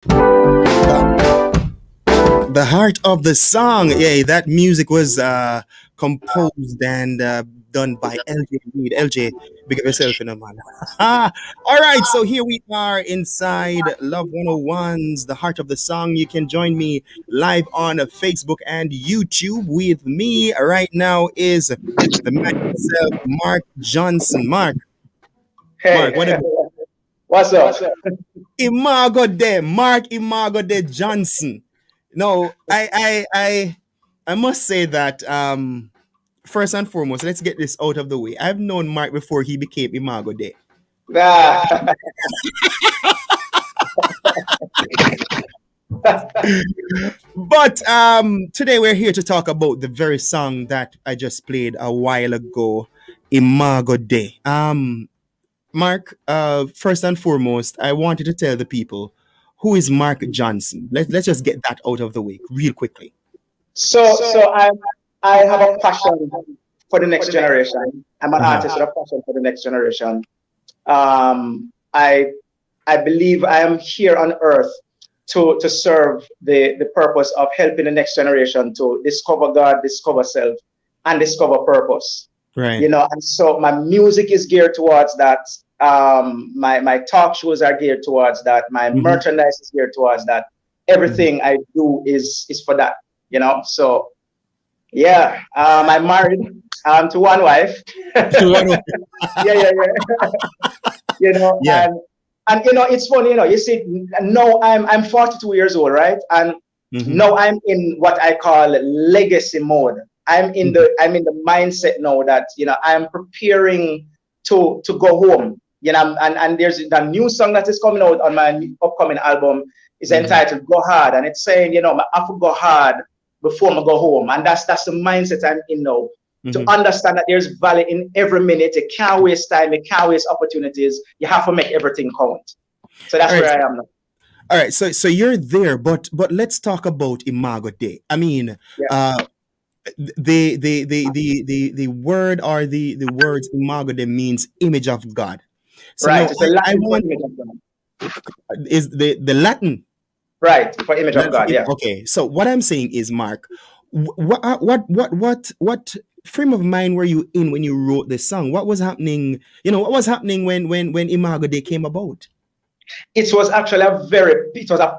The heart of the song. Yeah, that music was composed and done by LJ Reed. LJ, big up yourself, you know, man. All right, so here we are inside Love 101's The Heart of the Song. You can join me live on Facebook and YouTube. With me right now is the man himself, Mark Johnson. Mark, Hey, what about what's up? Imago de Mark Imago de Johnson? No, I must say that first and foremost, let's get this out of the way. I've known Mark before he became Imago Day. Nah. But today we're here to talk about the very song that I just played a while ago, Imago Day. Mark, first and foremost, I wanted to tell the people who is Mark Johnson. Let's just get that out of the way real quickly. So I have a passion for the next generation. I'm an artist with a passion for the next generation. I believe I am here on earth to serve the purpose of helping the next generation to discover God, discover self, and discover purpose. Right. You know, and so my music is geared towards that. My talk shows are geared towards that. My Mhm. merchandise is geared towards that. Mhm. Everything I do is for that. You know, so yeah, I'm married to one wife. Yeah, yeah, yeah. You know, Yeah. and you know, it's funny. You know, you see, now I'm 42 years old, right? And Mhm. now I'm in what I call legacy mode. Mhm. I'm in the mindset now that I'm preparing to go home. You know, and there's a new song that is coming out on my upcoming album. Is Mhm. entitled "Go Hard," and it's saying, I have to go hard before I go home, and that's the mindset I'm in now. To Mhm. understand that there's value in every minute. You can't waste time. You can't waste opportunities. You have to make everything count. So All that's right. where I am now. All right. So you're there, but let's talk about Imago Day. I mean, Yeah. uh, the word or the words Imago Day means image of God. So Right. now It's a I Latin for want image of God. is the Latin. Right. For image of God. Yeah. Okay. So what I'm saying is, Mark, what frame of mind were you in when you wrote this song? What was happening? You know, what was happening when Imago Day came about? It was a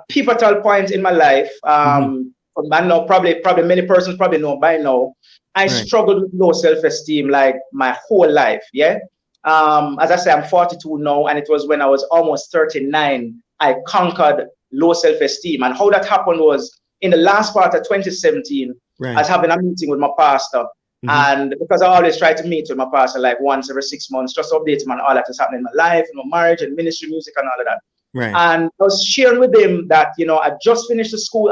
pivotal point in my life. Hmm. I know probably many persons probably know by now. I Right. struggled with low self-esteem like my whole life. Yeah. As I say, I'm 42 now, and it was when I was almost 39 I conquered low self-esteem. And how that happened was in the last part of 2017. I was Right. having a meeting with my pastor. Hmm. And because I always try to meet with my pastor like once every 6 months, just to update him on all that is happening in my life, marriage and ministry, music, and all of that. Right. And I was sharing with him that I just finished a school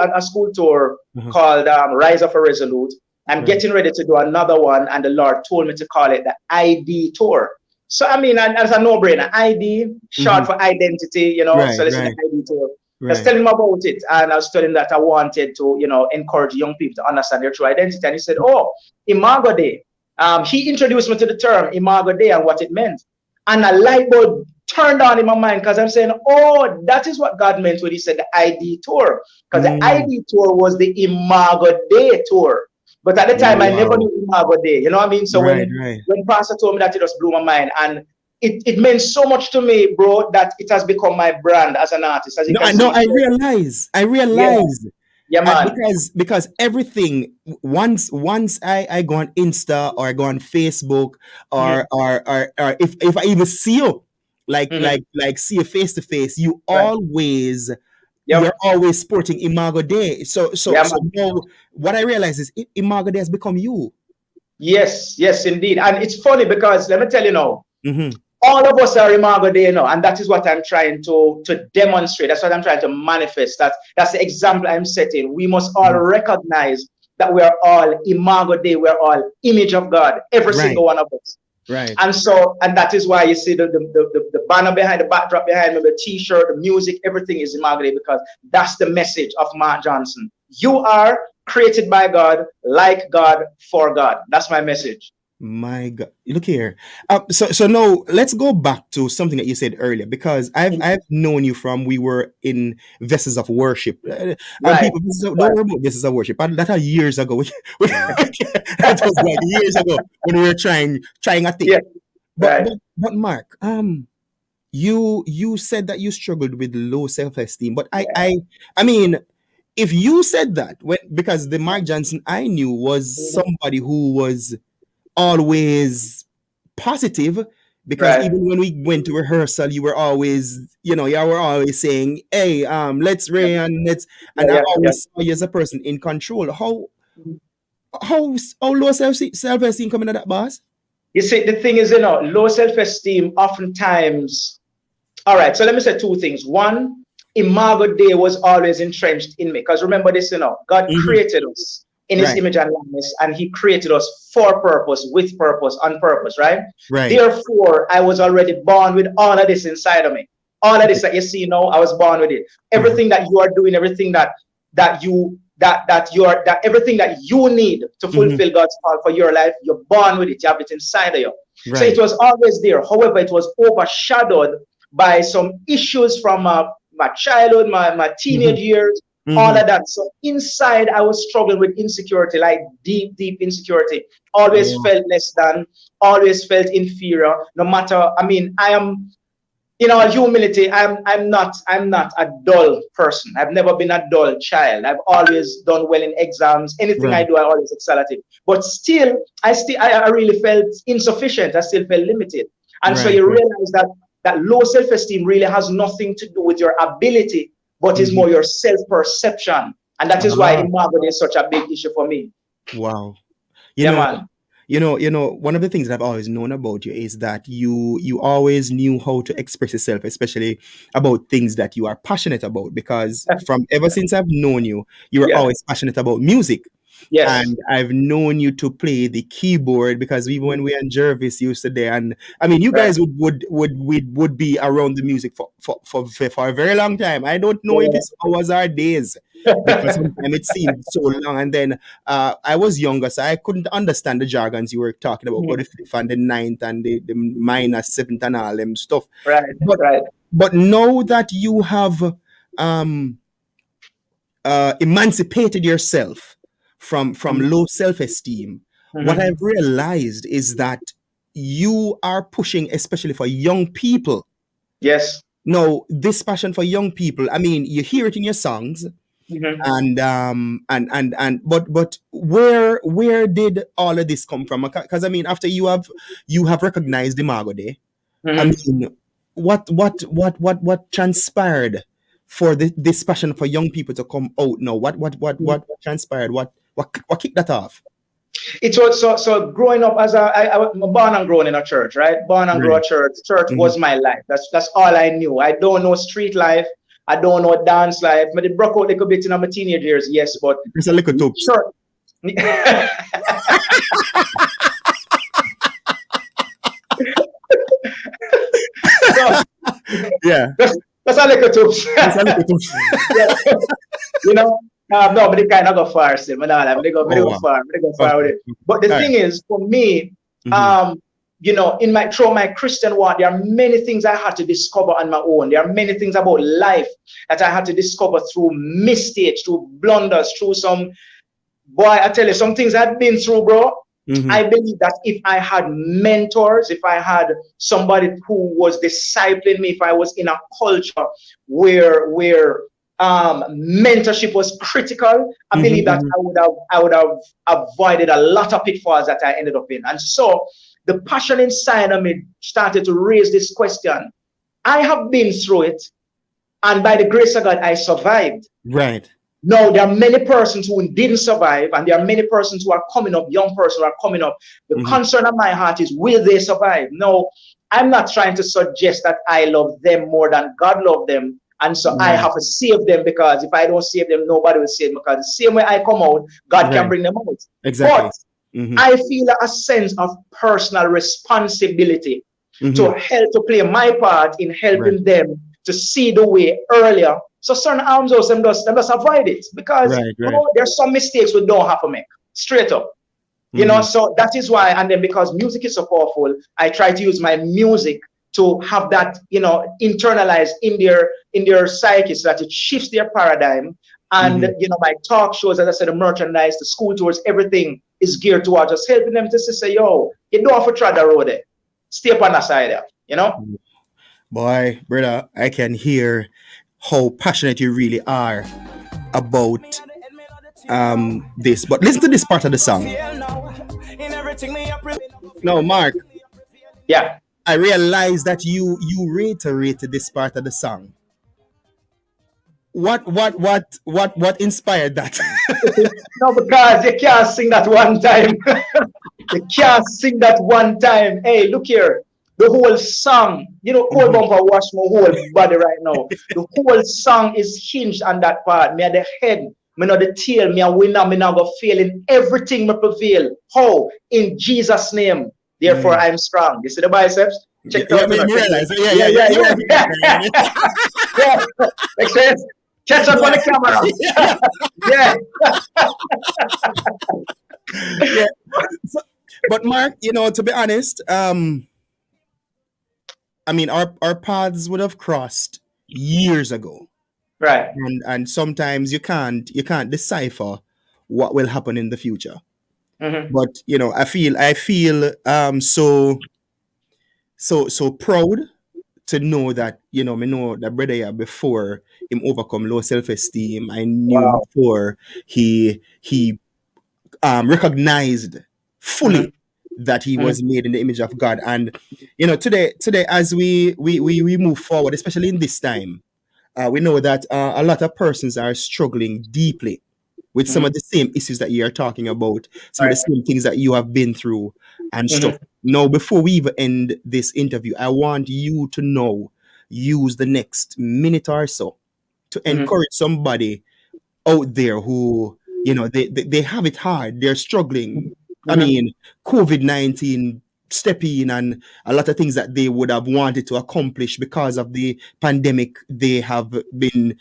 tour Uh-huh. called Rise of a Resolute. I'm Right. getting ready to do another one, and the Lord told me to call it the ID tour. So I mean, and as a no-brainer, ID Hmm. short for identity, Right. So this is the Right. ID tour. I was Right. telling him about it, and I was telling him that I wanted to, encourage young people to understand their true identity. And he said, "Oh, Imago Day." He introduced me to the term Imago Day and what it meant, and a light bulb turned on in my mind because I'm saying, "Oh, that is what God meant when He said the ID tour." Because the Mm. ID tour was the Imago Day tour. But at the time, I never Wow. knew Imago Day. You know what I mean? So Right. Right. when Pastor told me that, it just blew my mind, and it meant so much to me, bro, that it has become my brand as an artist, as you No, can I know. see. I So, realize. I yeah, realize. yeah, man. Because everything once I go on Insta or I go on Facebook Mm-hmm. or if I even see you Mm-hmm. see you face to face, Right. you're Yep. always sporting Imago Day. Yeah, So man. now what I realize is Imago Day has become you. Yes, yes, indeed. And it's funny because let me tell you now, Mm-hmm. all of us are Imago Day, and that is what I'm trying to demonstrate. That's what I'm trying to manifest. That's the example I'm setting. We must all Mm-hmm. recognize that we are all Imago Day. We're all image of God, every Right. single one of us. Right. And that is why you see the banner behind, the backdrop behind me, the T-shirt, the music, everything is Imago Day because that's the message of Mark Johnson. You are created by God, like God, for God. That's my message. My God, look here. So now let's go back to something that you said earlier because I've known you from we were in vessels of worship, and Right, people don't worry about vessels of worship. But that are years ago. That was like years ago when we were trying a yeah, thing. But right, but but Mark, you said that you struggled with low self esteem, but yeah. I mean, if you said that when because the Mark Johnson I knew was Mhm. somebody who was always positive because Right, even when we went to rehearsal you were always you were always saying hey let's rain let's yeah, and I yeah, yeah. always saw you as a person in control how low self-esteem coming at that boss. You see, the thing is, low self-esteem oftentimes. All right, so let me say two things. One, Imago Dei was always entrenched in me. Because remember this, God Hmm. created us in his Right, image and likeness, and he created us for purpose, with purpose, on purpose, right? right. Therefore, I was already born with all of this inside of me. All of this that you see now, I was born with it. Uh-huh. Everything that you are doing, everything that everything that you need to Hmm. fulfill God's call for your life, you're born with it. You have it inside of you. So it Right. was always there. However, it was overshadowed by some issues from my childhood, my Hmm. teenage years, all Hmm. of that. So inside, I was struggling with insecurity, like deep, deep insecurity. Always Oh. felt less than, always felt inferior. No matter, I mean, I am in all humility, I'm not a dull person. I've never been a dull child. I've always done well in exams. Anything I Right, do, I always excel at it. But still, I really felt insufficient. I still felt limited. And so right, you right. realize that low self-esteem really has nothing to do with your ability, but is Hmm. more your self-perception. And that is why Ah, imago is such a big issue for me. wow. you Yeah, know man. one of the things that I've always known about you is that you always knew how to express yourself, especially about things that you are passionate about. Because from ever since I've known you, you were Yeah. always passionate about music. Yes. And I've known you to play the keyboard because even when we and Jervis used to there, and I mean, you Right. guys would be around the music for a very long time. I don't know if it's hours or days because Yeah. sometimes it seemed so long. And then I was younger, so I couldn't understand the jargons you were talking about the fifth and the ninth and the minor seventh and all them stuff. Right. But Right. but now that you have um emancipated yourself from Mhm. low self-esteem, what Mhm. I've realized is that you are pushing, especially for young people. Yes. Now, this passion for young people, I mean, you hear it in your songs, Mhm. and but where did all of this come from? Because I mean, after you have recognized the Imago Day, I Mhm. mean, what transpired for this passion for young people to come out now? What transpired? What kicked that off? It was so growing up as I was born and grown in a church, right? Born and grow Right. a church. Church Hmm. was my life. That's all I knew. I don't know street life. I don't know dance life. But it broke out a little bit in my teenage years, yes. But There's a little toops. church. So Yeah, that's a little tools. there's a little toops. Yeah. You know, no, but it kind of go far still. But no, but they Oh go wow. far, they go far with Okay. it. But the All right. thing is, for me, Mm-hmm. um, in my through my Christian walk, there are many things I had to discover on my own. There are many things about life that I had to discover through mistakes, through blunders, through some boy. I tell you, some things I've been through, bro. Mm-hmm. I believe that if I had mentors, if I had somebody who was discipling me, if I was in a culture where mentorship was critical, I Mm-hmm. believe that Mm-hmm. I would have avoided a lot of pitfalls that I ended up in. And so the passion inside of me started to raise this question. I have been through it, and by the grace of God, I survived. Right. No, there are many persons who didn't survive, and there are many persons who are coming up, young persons who are coming up. The Mm-hmm. concern of my heart is, will they survive? No, I'm not trying to suggest that I love them more than God loved them. And so I Right. have to save them, because if I don't save them, nobody will save them. Because the same way I come out, God can Right. bring them out. But Exactly. Mm-hmm. I feel a sense of personal responsibility to Mm-hmm. help to play my part in Right. helping them to see the way earlier. So certain arms them just avoid it, because Right. Right. there's some mistakes we don't have to make. Straight up. Mm-hmm. So that is why. And then because music is so powerful, I try to use my music to have that, internalized in their psyche, so that it shifts their paradigm. And Mm-hmm. my talk shows, as I said, the merchandise, the school tours, everything is geared towards just helping them to say, yo, you don't have to try the road there. Stay up on the side there. Boy, brother, I can hear how passionate you really are about this. But listen to this part of the song. No, Mark, Yeah. I realized that you reiterated this part of the song. What inspired that? No, because you can't sing that one time. You can't sing that one time. Hey, look here. The whole song, Cold Mhm. Bumper wash my whole body right now. The whole song is hinged on that part. Me at the head, me not the tail, me a winner, me not go fail in everything me prevail. How? In Jesus' name. Therefore, Mm. I'm strong. You see the biceps? Check Yeah, it yeah, out me, tonight. me Check it out. realize. Yeah, Yeah, yeah, yeah. yeah, You're working on yeah. it, man. Yeah. Makes sense? Catch up on Yeah, the camera. yeah, Yeah. yeah. So, but Mark, to be honest, I mean, our paths would have crossed years ago, Right. and sometimes you can't decipher what will happen in the future. Mm-hmm. But I feel so proud to know that me know that brother here before him overcome low self-esteem. I knew him Wow. before he recognized fully Mm-hmm. that he Mm-hmm. was made in the image of God. And today as we move forward, especially in this time, we know that a lot of persons are struggling deeply with some Mm-hmm. of the same issues that you are talking about, some of the Right. same things that you have been through and stuff. Mm-hmm. Now, before we even end this interview, I want you to know, use the next minute or so to Mm-hmm. encourage somebody out there who they have it hard, they're struggling. I Mm-hmm. mean, COVID-19 step in, and a lot of things that they would have wanted to accomplish because of the pandemic, they have been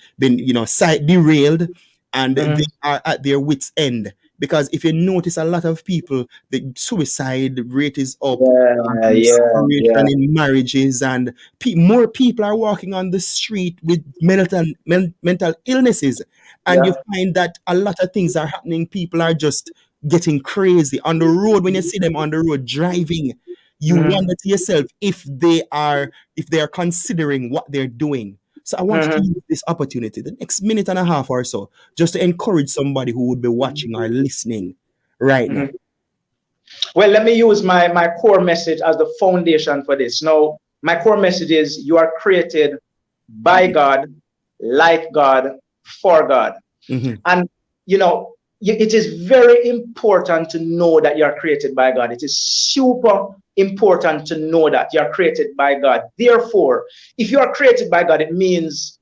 side derailed, and they Mm-hmm. are at their wits end. Because if you notice, a lot of people, the suicide rate is up, Yeah, yeah, separation yeah, in marriages, and more people are walking on the street with mental illnesses. And you yeah. find that a lot of things are happening. People are just getting crazy on the road. When you see them on the road driving, you Mm-hmm. wonder to yourself if they are considering what they're doing. So I want you to Mm-hmm. use this opportunity, the next minute and a half or so, just to encourage somebody who would be watching or listening right now. Mm-hmm. Well, let me use my core message as the foundation for this. Now, my core message is you are created by God, like God, for God. Hmm. And, it is very important to know that you are created by God. It is super important to know that you are created by God. Therefore, if you are created by God, it means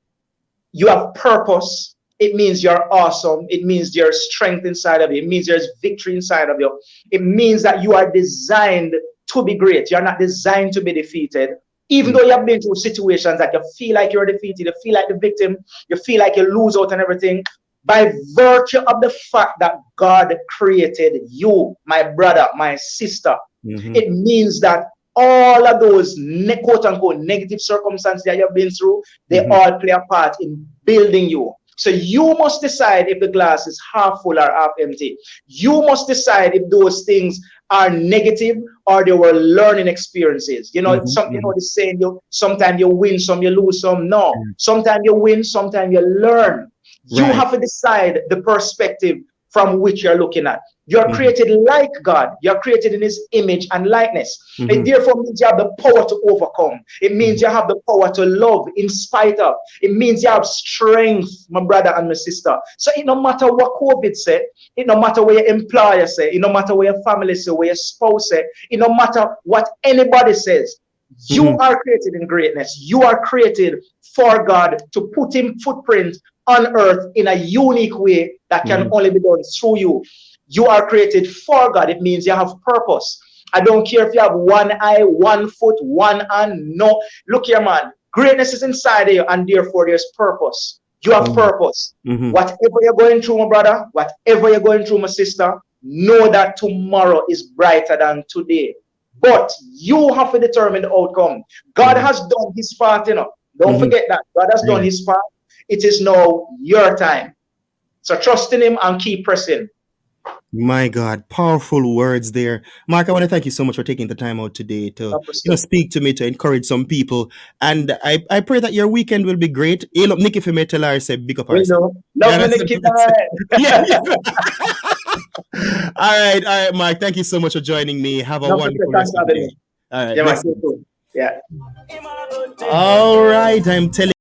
you have purpose. It means you're awesome. It means there's strength inside of you. It means there's victory inside of you. It means that you are designed to be great. You're not designed to be defeated. Even though you have been through situations that you feel like you're defeated, you feel like the victim, you feel like you lose out and everything, by virtue of the fact that God created you, my brother, my sister, Hmm. it means that all of those quote unquote negative circumstances that you've been through, they Hmm. all play a part in building you. So you must decide if the glass is half full or half empty. You must decide if those things are negative or they were learning experiences. Hmm. The saying, sometimes you win some, you lose some. No, sometimes you win, sometimes you learn. You Right. have to decide the perspective from which you're looking at. You're Hmm. created like God. You're created in his image and likeness. It Hmm. therefore means you have the power to overcome. It means Hmm. you have the power to love in spite of. It means you have strength, my brother and my sister. So it no matter what COVID said, it no matter what your employer say, it no matter what your family say, what your spouse say, it no matter what anybody says, you Hmm. are created in greatness. You are created for God to put him footprint on earth in a unique way that can Hmm. only be done through you. You are created for God. It means you have purpose. I don't care if you have one eye, one foot, one hand. No. Look here, man. Greatness is inside of you, and therefore there's purpose. You have Hmm. purpose. Hmm. Whatever you're going through, my brother, whatever you're going through, my sister, know that tomorrow is brighter than today. But you have to determine the outcome. God Mhm. has done his part, you know. Don't Mhm. forget that. God has done Yeah. his part. It is now your time. So trust in him and keep pressing. My God, powerful words there. Mark, I want to thank you so much for taking the time out today to, God bless you. speak to me, to encourage some people. And I pray that your weekend will be great. Hail up Nikki for me, tell her, say, big up We herself. know. Yeah, Love me, that's what Nikki. I say. Yeah, yeah. All right, Mark. Thank you so much for joining me. Have a No, for sure. wonderful Thanks rest for of the having me. day. All right, Yeah, man. bless You you. too. Yeah. All right, I'm telling